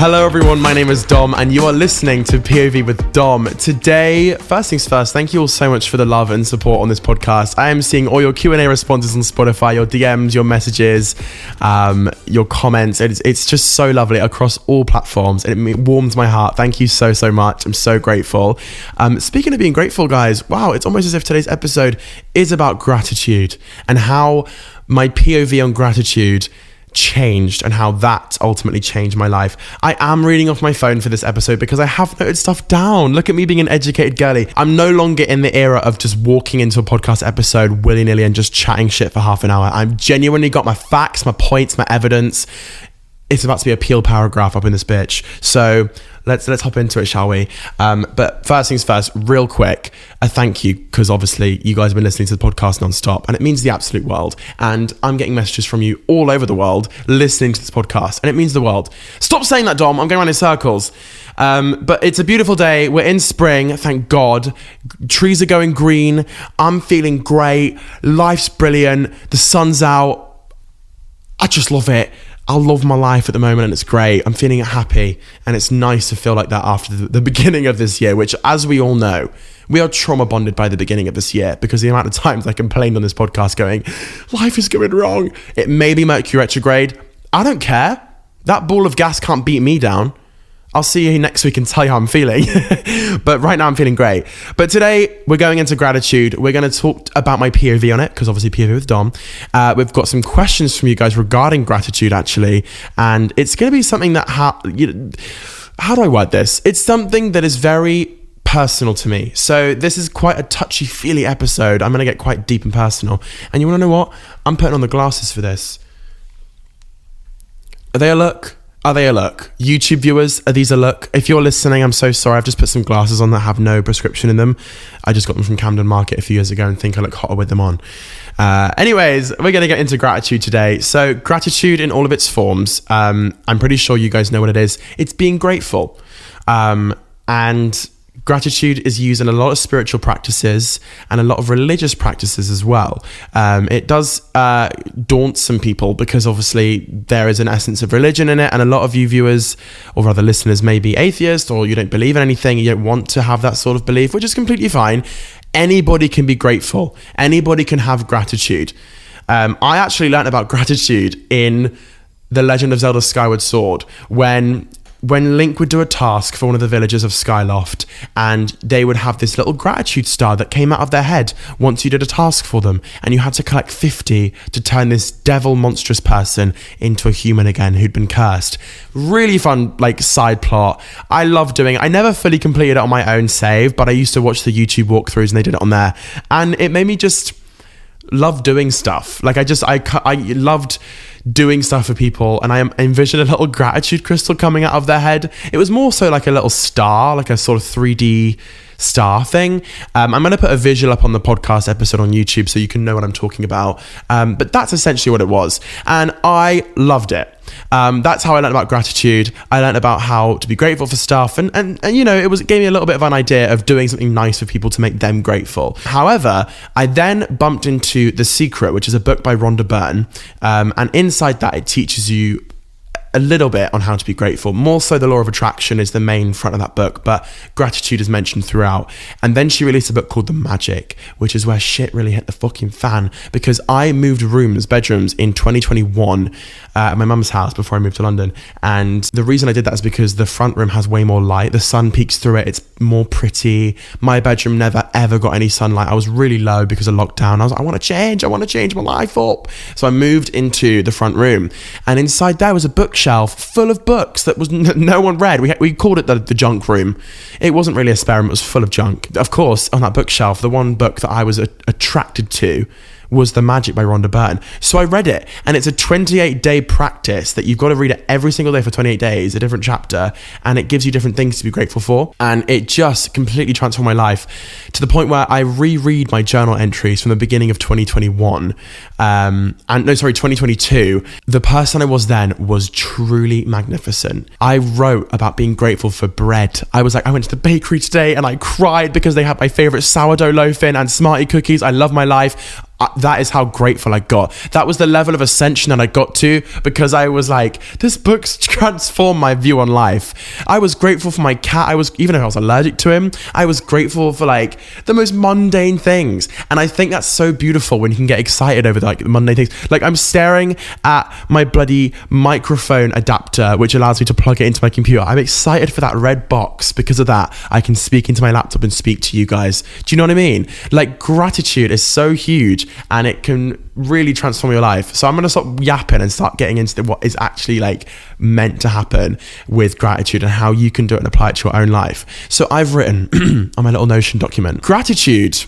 Hello everyone, my name is Dom and you are listening to POV with Dom. Today, first things first, thank you all so much for the love and support on this podcast. I am seeing all your Q&A responses on Spotify, your DMs, your messages, your comments. It's just so lovely across all platforms and it warms my heart. Thank you so much. I'm so grateful. Speaking of being grateful, guys, wow, it's almost as if today's episode is about gratitude and how my POV on gratitude changed and how that ultimately changed my life. I am reading off my phone for this episode because I have noted stuff down. Look at me being an educated girly. I'm no longer in the era of just walking into a podcast episode willy-nilly and just chatting shit for half an hour. I've genuinely got my facts, my points, my evidence. It's about to be a peel paragraph up in this bitch. So let's hop into it, shall we? But first things first, real quick, a thank you, because obviously you guys have been listening to the podcast non-stop and it means the absolute world. And I'm getting messages from you all over the world listening to this podcast and it means the world. Stop saying that, Dom. I'm going around in circles. But it's a beautiful day. We're in spring, thank God. Trees are going green. I'm feeling great. Life's brilliant. The sun's out. I just love it. I love my life at the moment and it's great. I'm feeling happy and it's nice to feel like that after the beginning of this year, which, as we all know, we are trauma bonded by the beginning of this year because the amount of times I complained on this podcast going, life is going wrong. It may be Mercury retrograde. I don't care. That ball of gas can't beat me down. I'll see you next week and tell you how I'm feeling. But right now I'm feeling great. But today we're going into gratitude. We're going to talk about my POV on it because obviously POV with Dom. We've got some questions from you guys regarding gratitude actually. And it's going to be something that, how do I word this? It's something that is very personal to me. So this is quite a touchy-feely episode. I'm going to get quite deep and personal. And you want to know what? I'm putting on the glasses for this. Are they a look? Are they a look? YouTube viewers, are these a look? If you're listening, I'm so sorry. I've just put some glasses on that have no prescription in them. I just got them from Camden Market a few years ago and think I look hotter with them on. Anyways, we're going to get into gratitude today. So gratitude in all of its forms. I'm pretty sure you guys know what it is. It's being grateful. And gratitude is used in a lot of spiritual practices and a lot of religious practices as well. It does daunt some people because obviously there is an essence of religion in it, and a lot of you viewers or rather listeners may be atheist or you don't believe in anything, you don't want to have that sort of belief, which is completely fine. Anybody can be grateful. Anybody can have gratitude. I actually learned about gratitude in The Legend of Zelda Skyward Sword when Link would do a task for one of the villagers of Skyloft, and they would have this little gratitude star that came out of their head once you did a task for them, and you had to collect 50 to turn this devil monstrous person into a human again who'd been cursed. Really fun, side plot. I love doing it. I never fully completed it on my own save, but I used to watch the YouTube walkthroughs and they did it on there, and it made me just love doing stuff. I loved doing stuff for people, and I envisioned a little gratitude crystal coming out of their head. It was more so like a little star, like a sort of 3D star thing. I'm going to put a visual up on the podcast episode on YouTube so you can know what I'm talking about. But that's essentially what it was. And I loved it. That's how I learned about gratitude. I learned about how to be grateful for stuff. And it gave me a little bit of an idea of doing something nice for people to make them grateful. However, I then bumped into The Secret, which is a book by Rhonda Byrne. And inside that, it teaches you a little bit on how to be grateful. More so, the law of attraction is the main front of that book, but gratitude is mentioned throughout. And then she released a book called The Magic, which is where shit really hit the fucking fan, because I moved bedrooms in 2021 at my mum's house before I moved to London. And the reason I did that is because the front room has way more light. The sun peeks through it. It's more pretty. My bedroom never ever got any sunlight. I was really low because of lockdown. I was like, I want to change my life up. So I moved into the front room, and inside there was a bookshelf full of books that was no one read. We called it the junk room. It wasn't really a spare room. It was full of junk. Of course, on that bookshelf, the one book that I was attracted to was The Magic by Rhonda Byrne. So I read it, and it's a 28-day practice that you've got to read it every single day for 28 days, a different chapter, and it gives you different things to be grateful for. And it just completely transformed my life to the point where I reread my journal entries from the beginning of 2021. 2022. The person I was then was truly magnificent. I wrote about being grateful for bread. I was like, I went to the bakery today and I cried because they had my favorite sourdough loaf in and Smartie cookies. I love my life. that is how grateful I got. That was the level of ascension that I got to, because I was like, this book's transformed my view on life. I was grateful for my cat. Even if I was allergic to him, I was grateful for like the most mundane things. And I think that's so beautiful when you can get excited over like the mundane things. Like I'm staring at my bloody microphone adapter, which allows me to plug it into my computer. I'm excited for that red box. Because of that, I can speak into my laptop and speak to you guys. Do you know what I mean? Like gratitude is so huge, and it can really transform your life. So I'm going to stop yapping and start getting into what is actually like meant to happen with gratitude and how you can do it and apply it to your own life. So I've written on my little Notion document, gratitude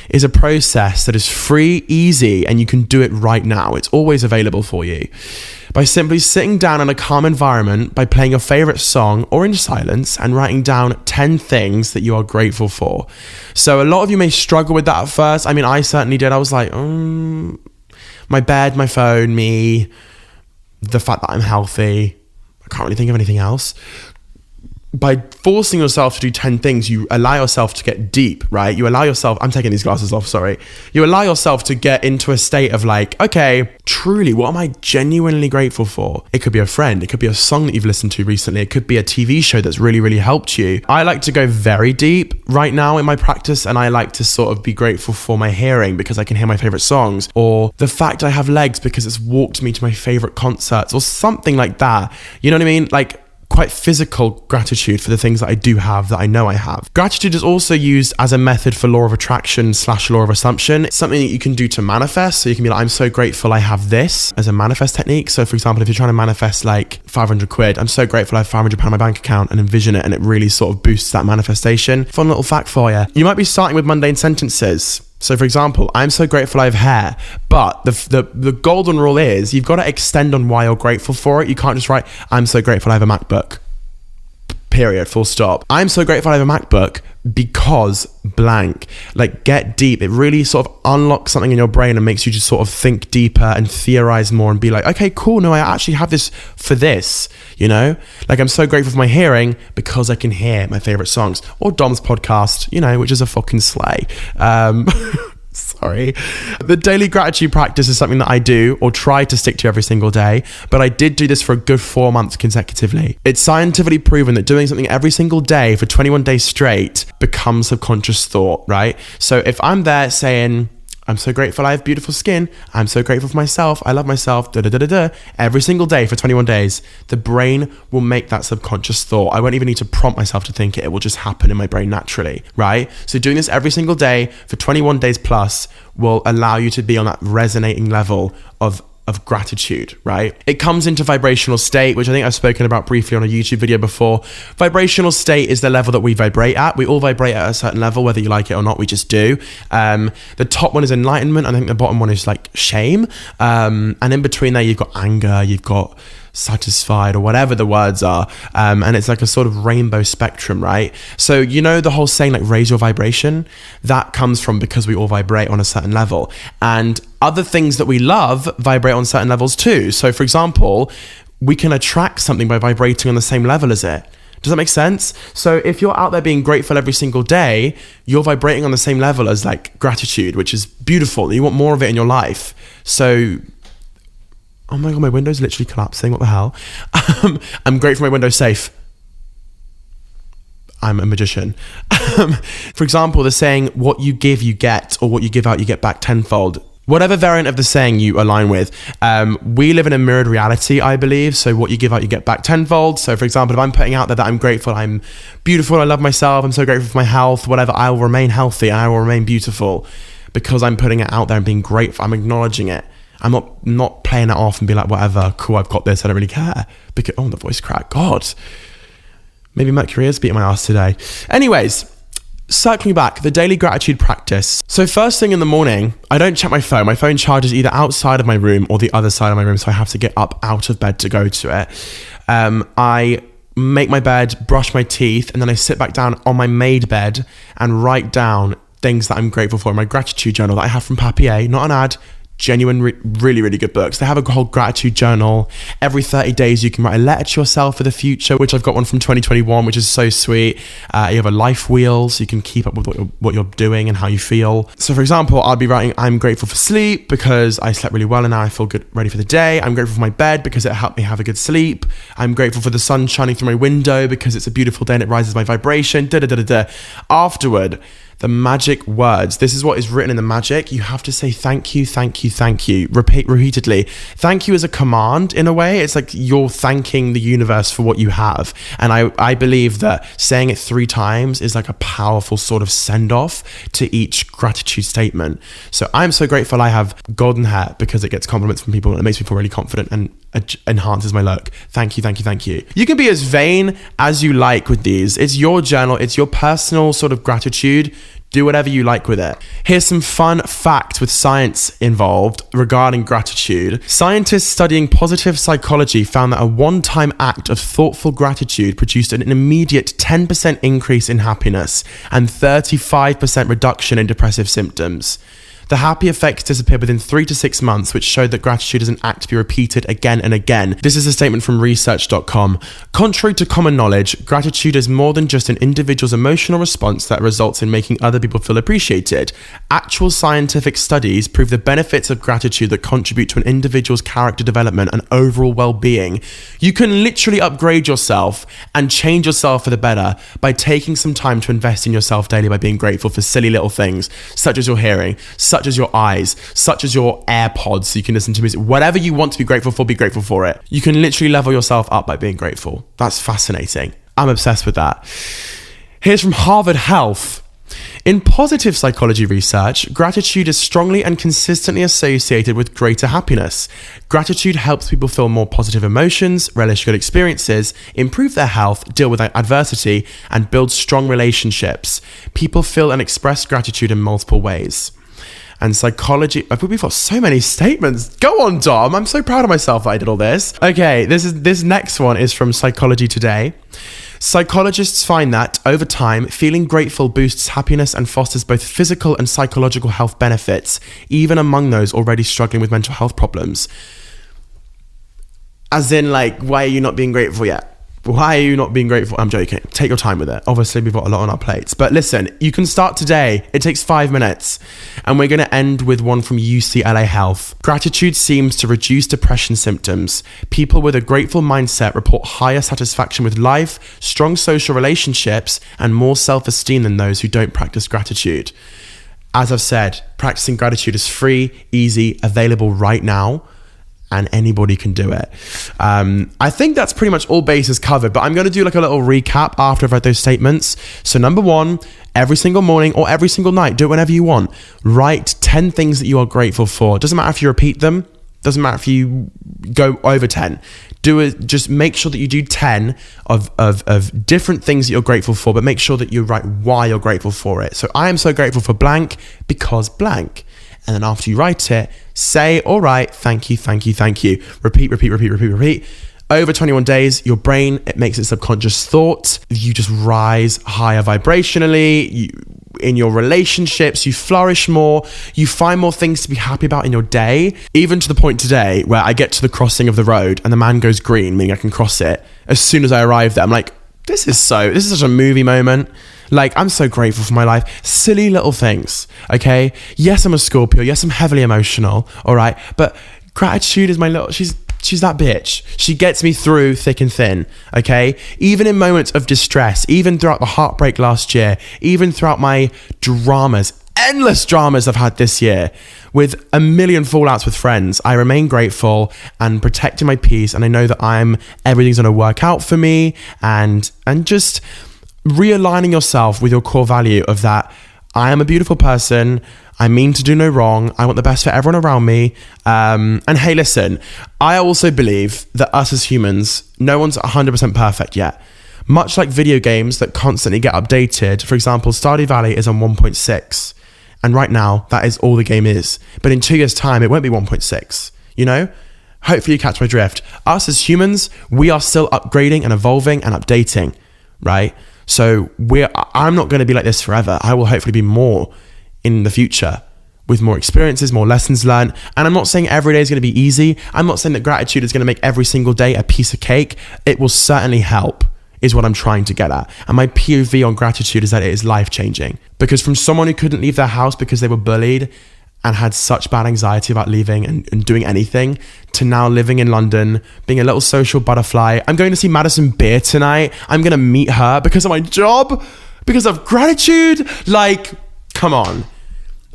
is a process that is free, easy, and you can do it right now. It's always available for you. By simply sitting down in a calm environment, by playing your favorite song or in silence and writing down 10 things that you are grateful for. So a lot of you may struggle with that at first. I mean, I certainly did. I was like, my bed, my phone, me, the fact that I'm healthy. I can't really think of anything else. By forcing yourself to do 10 things, you allow yourself to get deep, right? You allow yourself, I'm taking these glasses off, sorry. You allow yourself to get into a state of like, okay, truly, what am I genuinely grateful for? It could be a friend. It could be a song that you've listened to recently. It could be a TV show that's really, really helped you. I like to go very deep right now in my practice, and I like to sort of be grateful for my hearing because I can hear my favorite songs, or the fact I have legs because it's walked me to my favorite concerts, or something like that. You know what I mean? Like, quite physical gratitude for the things that I do have, that I know I have. Gratitude is also used as a method for law of attraction / law of assumption. It's something that you can do to manifest. So you can be like, I'm so grateful I have this, as a manifest technique. So for example, if you're trying to manifest like 500 quid, I'm so grateful I have 500 pound in my bank account, and envision it, and it really sort of boosts that manifestation. Fun little fact for you. You might be starting with mundane sentences. So for example, I'm so grateful I have hair, but the golden rule is you've got to extend on why you're grateful for it. You can't just write, I'm so grateful I have a MacBook. Period, full stop. I'm so grateful I have a MacBook because blank. Like, get deep. It really sort of unlocks something in your brain and makes you just sort of think deeper and theorize more and be like, okay, cool. No, I actually have this for this, you know? Like, I'm so grateful for my hearing because I can hear my favorite songs, or Dom's podcast, you know, which is a fucking slay. Sorry. The daily gratitude practice is something that I do or try to stick to every single day, but I did do this for a good 4 months consecutively. It's scientifically proven that doing something every single day for 21 days straight becomes subconscious thought, right? So if I'm there saying, I'm so grateful I have beautiful skin, I'm so grateful for myself, I love myself, every single day for 21 days, the brain will make that subconscious thought. I won't even need to prompt myself to think it. It will just happen in my brain naturally, right? So doing this every single day for 21 days plus will allow you to be on that resonating level of gratitude, right? It comes into vibrational state, which I think I've spoken about briefly on a YouTube video before. Vibrational state is the level that we vibrate at. We all vibrate at a certain level, whether you like it or not, we just do. The top one is enlightenment. I think the bottom one is like shame. And in between there, you've got anger, you've got satisfied, or whatever the words are, and it's like a sort of rainbow spectrum, right? So you know the whole saying like raise your vibration, that comes from because we all vibrate on a certain level, and other things that we love vibrate on certain levels too. So for example, we can attract something by vibrating on the same level as it. Does that make sense? So if you're out there being grateful every single day, you're vibrating on the same level as like gratitude, which is beautiful. You want more of it in your life. So oh my God, my window's literally collapsing. What the hell? I'm grateful my window's safe. I'm a magician. For example, the saying, what you give, you get, or what you give out, you get back tenfold. Whatever variant of the saying you align with, we live in a mirrored reality, I believe. So what you give out, you get back tenfold. So for example, if I'm putting out there that I'm grateful, I'm beautiful, I love myself, I'm so grateful for my health, whatever, I will remain healthy and I will remain beautiful because I'm putting it out there and being grateful. I'm acknowledging it. I'm not playing it off and be like, whatever, cool, I've got this, I don't really care. Because, oh, the voice crack, God. Maybe Mercury is beating my ass today. Anyways, circling back, the daily gratitude practice. So first thing in the morning, I don't check my phone. My phone charges either outside of my room or the other side of my room, so I have to get up out of bed to go to it. I make my bed, brush my teeth, and then I sit back down on my made bed and write down things that I'm grateful for in my gratitude journal that I have from Papier, not an ad, genuine, really, really good books. They have a whole gratitude journal. Every 30 days you can write a letter to yourself for the future, which I've got one from 2021, which is so sweet. You have a life wheel, so you can keep up with what you're doing and how you feel. So for example, I'll be writing, I'm grateful for sleep because I slept really well and now I feel good, ready for the day. I'm grateful for my bed because it helped me have a good sleep. I'm grateful for the sun shining through my window because it's a beautiful day and it rises my vibration. Afterward, the magic words. This is what is written in the magic. You have to say thank you, thank you, thank you. Repeat repeatedly. Thank you is a command in a way. It's like you're thanking the universe for what you have. And I believe that saying it 3 times is like a powerful sort of send off to each gratitude statement. So I'm so grateful I have golden hair because it gets compliments from people and it makes me feel really confident and enhances my look. Thank you, thank you, thank you. You can be as vain as you like with these. It's your journal. It's your personal sort of gratitude. Do whatever you like with it. Here's some fun facts with science involved regarding gratitude. Scientists studying positive psychology found that a one-time act of thoughtful gratitude produced an immediate 10% increase in happiness and 35% reduction in depressive symptoms. The happy effects disappeared within 3 to 6 months, which showed that gratitude is an act to be repeated again and again. This is a statement from research.com. Contrary to common knowledge, gratitude is more than just an individual's emotional response that results in making other people feel appreciated. Actual scientific studies prove the benefits of gratitude that contribute to an individual's character development and overall well-being. You can literally upgrade yourself and change yourself for the better by taking some time to invest in yourself daily by being grateful for silly little things, such as your hearing, such as your eyes, such as your AirPods so you can listen to music. Whatever you want to be grateful for it. You can literally level yourself up by being grateful. That's fascinating. I'm obsessed with that. Here's from Harvard Health. In positive psychology research, gratitude is strongly and consistently associated with greater happiness. Gratitude helps people feel more positive emotions, relish good experiences, improve their health, deal with adversity, and build strong relationships. People feel and express gratitude in multiple ways. And psychology, we've got so many statements. Go on, Dom. I'm so proud of myself that I did all this. Okay, this next one is from Psychology Today. Psychologists find that, over time, feeling grateful boosts happiness and fosters both physical and psychological health benefits, even among those already struggling with mental health problems. As in, like, why are you not being grateful yet? Why are you not being grateful? I'm joking. Take your time with it. Obviously, we've got a lot on our plates. But listen, you can start today. It takes 5 minutes. And we're going to end with one from UCLA Health. Gratitude seems to reduce depression symptoms. People with a grateful mindset report higher satisfaction with life, strong social relationships, and more self-esteem than those who don't practice gratitude. As I've said, practicing gratitude is free, easy, available right now. And anybody can do it. I think that's pretty much all bases covered, but I'm going to do like a little recap after I've read those statements. So number 1, every single morning or every single night, do it whenever you want. Write 10 things that you are grateful for. Doesn't matter if you repeat them. Doesn't matter if you go over 10. Do it. Just make sure that you do 10 of different things that you're grateful for, but make sure that you write why you're grateful for it. So I am so grateful for blank because blank. And then after you write it, say, all right, thank you, thank you, thank you. Repeat. Over 21 days, your brain, it makes it subconscious thought. You just rise higher vibrationally. In your relationships, you flourish more. You find more things to be happy about in your day. Even to the point today where I get to the crossing of the road and the man goes green, meaning I can cross it. As soon as I arrive there, I'm like, this is such a movie moment. Like, I'm so grateful for my life. Silly little things, okay? Yes, I'm a Scorpio. Yes, I'm heavily emotional, all right? But gratitude is my little... She's that bitch. She gets me through thick and thin, okay? Even in moments of distress, even throughout the heartbreak last year, even throughout my dramas, endless dramas I've had this year, with a million fallouts with friends, I remain grateful and protecting my peace, and I know that everything's going to work out for me, and just... realigning yourself with your core value of that I am a beautiful person, I mean to do no wrong, I want the best for everyone around me, and hey, listen, I also believe that us as humans, no one's 100% perfect yet. Much like video games that constantly get updated, for example, Stardew Valley is on 1.6, and right now that is all the game is, but in 2 years time it won't be 1.6, you know? Hopefully you catch my drift. Us as humans, we are still upgrading and evolving and updating, right? So I'm not going to be like this forever. I will hopefully be more in the future. with more experiences, more lessons learned. And I'm not saying every day is going to be easy. I'm not saying that gratitude is going to make every single day a piece of cake. It will certainly help, is what I'm trying to get at. And my POV on gratitude is that it is life-changing. Because from someone who couldn't leave their house because they were bullied and had such bad anxiety about leaving and doing anything, to now living in London, being a little social butterfly. I'm going to see Madison Beer tonight. I'm going to meet her because of my job, because of gratitude. Like, come on.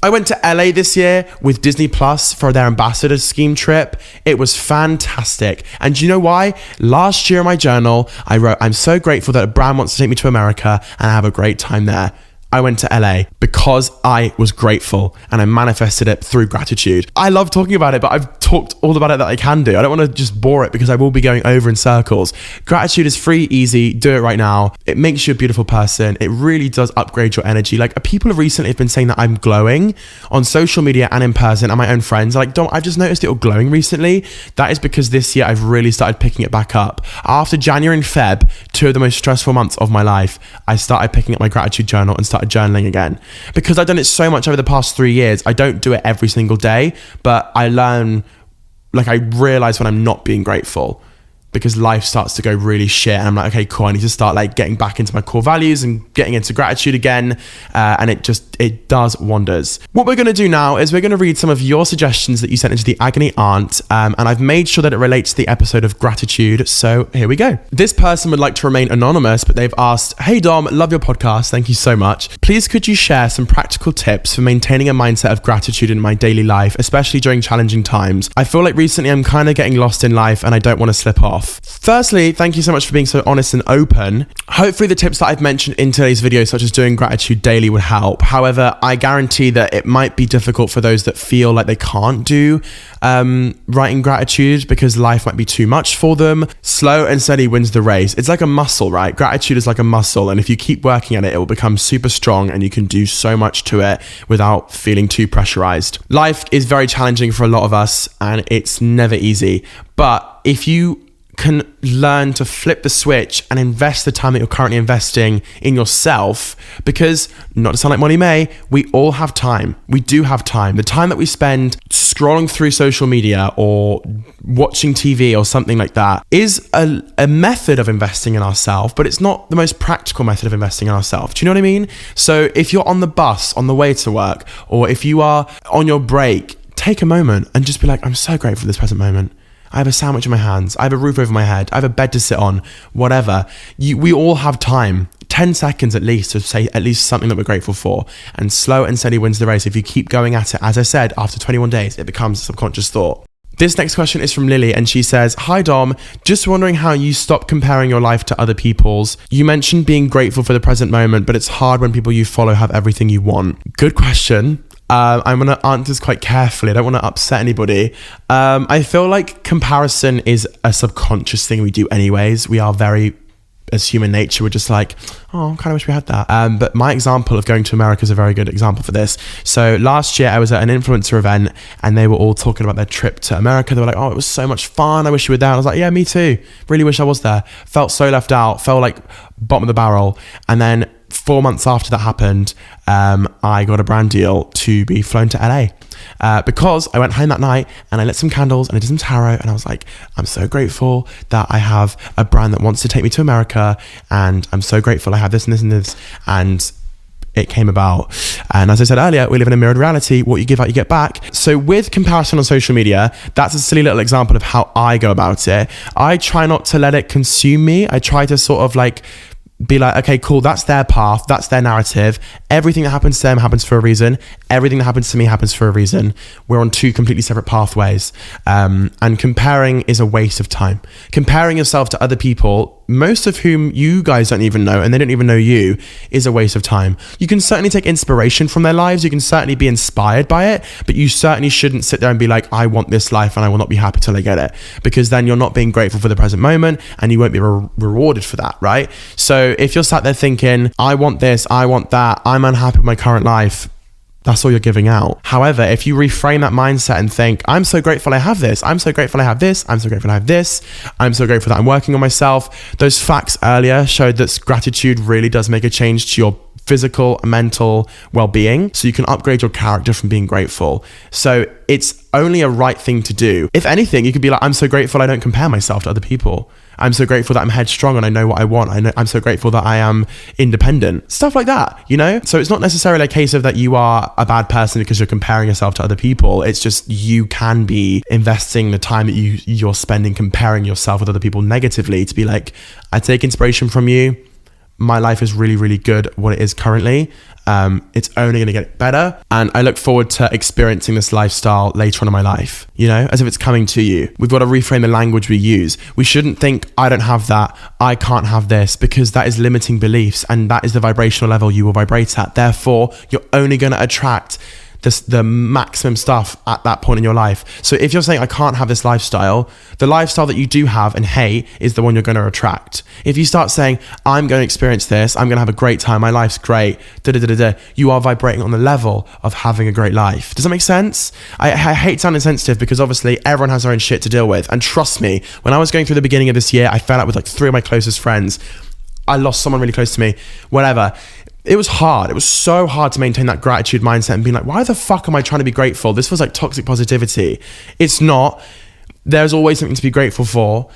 I went to LA this year with Disney Plus for their ambassador scheme trip. It was fantastic. And do you know why? Last year in my journal, I wrote, I'm so grateful that a brand wants to take me to America and I have a great time there. I went to LA because I was grateful and I manifested it through gratitude. I love talking about it, but I've talked all about it that I can do. I don't want to just bore it because I will be going over in circles. Gratitude is free, easy. Do it right now. It makes you a beautiful person. It really does upgrade your energy. Like, people recently have been saying that I'm glowing on social media and in person, and my own friends are like, Dom, I've just noticed you're glowing recently. That is because this year I've really started picking it back up. After January and Feb, 2 of the most stressful months of my life, I started picking up my gratitude journal and started journaling again, because I've done it so much over the past 3 years. I don't do it every single day, but I learn, like, I realize when I'm not being grateful, because life starts to go really shit and I'm like, okay, cool, I need to start like getting back into my core values and getting into gratitude again, and it does wonders. What we're going to do now is we're going to read some of your suggestions that you sent into the Agony Aunt, and I've made sure that it relates to the episode of gratitude, so here we go. This person would like to remain anonymous, but they've asked, hey Dom, love your podcast, thank you so much. Please could you share some practical tips for maintaining a mindset of gratitude in my daily life, especially during challenging times? I feel like recently I'm kind of getting lost in life and I don't want to slip off. Firstly, thank you so much for being so honest and open. Hopefully the tips that I've mentioned in today's video, such as doing gratitude daily, would help. However, I guarantee that it might be difficult for those that feel like they can't do writing gratitude because life might be too much for them. Slow and steady wins the race. It's like a muscle, right? Gratitude is like a muscle, and if you keep working at it, it will become super strong and you can do so much to it without feeling too pressurized. Life is very challenging for a lot of us and it's never easy, but if you can learn to flip the switch and invest the time that you're currently investing in yourself, because, not to sound like Molly May, we all have time. We do have time. The time that we spend scrolling through social media or watching TV or something like that is a method of investing in ourselves, but it's not the most practical method of investing in ourselves. Do you know what I mean? So if you're on the bus on the way to work, or if you are on your break, take a moment and just be like, I'm so grateful for this present moment. I have a sandwich in my hands. I have a roof over my head. I have a bed to sit on, whatever. We all have time, 10 seconds at least, to say at least something that we're grateful for. And slow and steady wins the race. If you keep going at it, as I said, after 21 days, it becomes a subconscious thought. This next question is from Lily, and she says, hi Dom, just wondering how you stop comparing your life to other people's. You mentioned being grateful for the present moment, but it's hard when people you follow have everything you want. Good question. I'm going to answer this quite carefully. I don't want to upset anybody. I feel like comparison is a subconscious thing we do anyways. We are very, as human nature, we're just like, oh, I kind of wish we had that. But my example of going to America is a very good example for this. So last year I was at an influencer event and they were all talking about their trip to America. They were like, oh, it was so much fun. I wish you were there. And I was like, yeah, me too. Really wish I was there. Felt so left out. Felt like bottom of the barrel. And then 4 months after that happened, I got a brand deal to be flown to LA because I went home that night and I lit some candles and I did some tarot, and I was like, I'm so grateful that I have a brand that wants to take me to America, and I'm so grateful I have this and this and this, and it came about. And as I said earlier, we live in a mirrored reality. What you give out, you get back. So with comparison on social media, that's a silly little example of how I go about it. I try not to let it consume me. I try to sort of like be like, okay, cool, that's their path, that's their narrative. Everything that happens to them happens for a reason. Everything that happens to me happens for a reason. We're on two completely separate pathways. And comparing is a waste of time. Comparing yourself to other people, most of whom you guys don't even know, and they don't even know you, is a waste of time. You can certainly take inspiration from their lives. You can certainly be inspired by it, but you certainly shouldn't sit there and be like, I want this life and I will not be happy till I get it, because then you're not being grateful for the present moment and you won't be rewarded for that, right? So if you're sat there thinking, I want this, I want that, I'm unhappy with my current life, that's all you're giving out. However, if you reframe that mindset and think, I'm so grateful I have this, I'm so grateful I have this, I'm so grateful I have this, I'm so grateful that I'm working on myself. Those facts earlier showed that gratitude really does make a change to your physical and mental well-being, so you can upgrade your character from being grateful. So it's only a right thing to do. If anything, you could be like, I'm so grateful I don't compare myself to other people. I'm so grateful that I'm headstrong and I know what I want. I'm so grateful that I am independent. Stuff like that, you know? So it's not necessarily a case of that you are a bad person because you're comparing yourself to other people. It's just you can be investing the time that you're spending comparing yourself with other people negatively to be like, I take inspiration from you. My life is really, really good what it is currently. It's only going to get better. And I look forward to experiencing this lifestyle later on in my life, you know, as if it's coming to you. We've got to reframe the language we use. We shouldn't think, I don't have that, I can't have this, because that is limiting beliefs and that is the vibrational level you will vibrate at. Therefore, you're only going to attract the maximum stuff at that point in your life. So if you're saying I can't have this lifestyle, the lifestyle that you do have and hate is the one you're going to attract. If you start saying I'm going to experience this, I'm going to have a great time, my life's great, you are vibrating on the level of having a great life. Does that make sense? I hate sounding insensitive because obviously everyone has their own shit to deal with. And trust me, when I was going through the beginning of this year, I fell out with like 3 of my closest friends. I lost someone really close to me, whatever. It was hard. It was so hard to maintain that gratitude mindset and being like, why the fuck am I trying to be grateful? This was like toxic positivity. It's not. There's always something to be grateful for.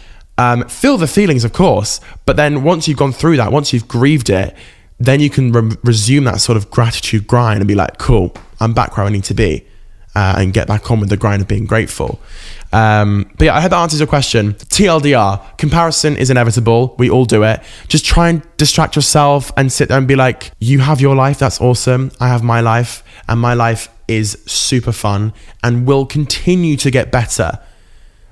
Feel the feelings, of course. But then once you've gone through that, once you've grieved it, then you can resume that sort of gratitude grind and be like, cool, I'm back where I need to be. And get back on with the grind of being grateful. But yeah, I hope that answers your question. TLDR, comparison is inevitable. We all do it. Just try and distract yourself and sit there and be like, you have your life, that's awesome. I have my life, and my life is super fun and will continue to get better.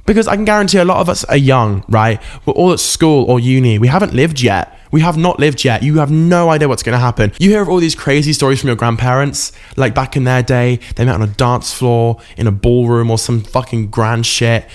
Because I can guarantee a lot of us are young, right? We're all at school or uni. We haven't lived yet. We have not lived yet. You have no idea what's going to happen. You hear of all these crazy stories from your grandparents, like back in their day, they met on a dance floor, in a ballroom or some fucking grand shit.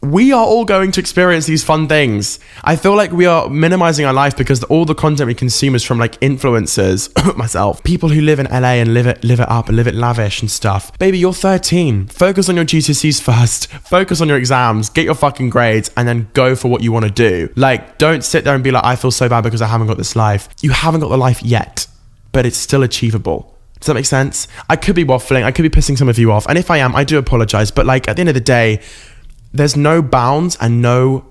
We are all going to experience these fun things. I feel like we are minimizing our life because all the content we consume is from like influencers, myself, people who live in LA and live it up and live it lavish and stuff. Baby, you're 13. Focus on your GCSEs first. Focus on your exams. Get your fucking grades and then go for what you want to do. Like, don't sit there and be like, I feel so bad because I haven't got this life. You haven't got the life yet, but it's still achievable. Does that make sense? I could be waffling. I could be pissing some of you off. And if I am, I do apologize. But like at the end of the day, there's no bounds and no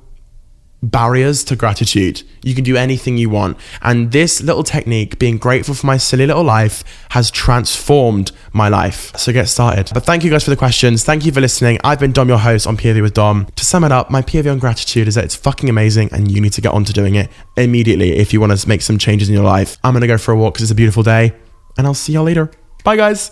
barriers to gratitude. You can do anything you want. And this little technique, being grateful for my silly little life, has transformed my life. So get started. But thank you guys for the questions. Thank you for listening. I've been Dom, your host on POV with Dom. To sum it up, my POV on gratitude is that it's fucking amazing and you need to get on to doing it immediately if you want to make some changes in your life. I'm going to go for a walk because it's a beautiful day and I'll see y'all later. Bye guys.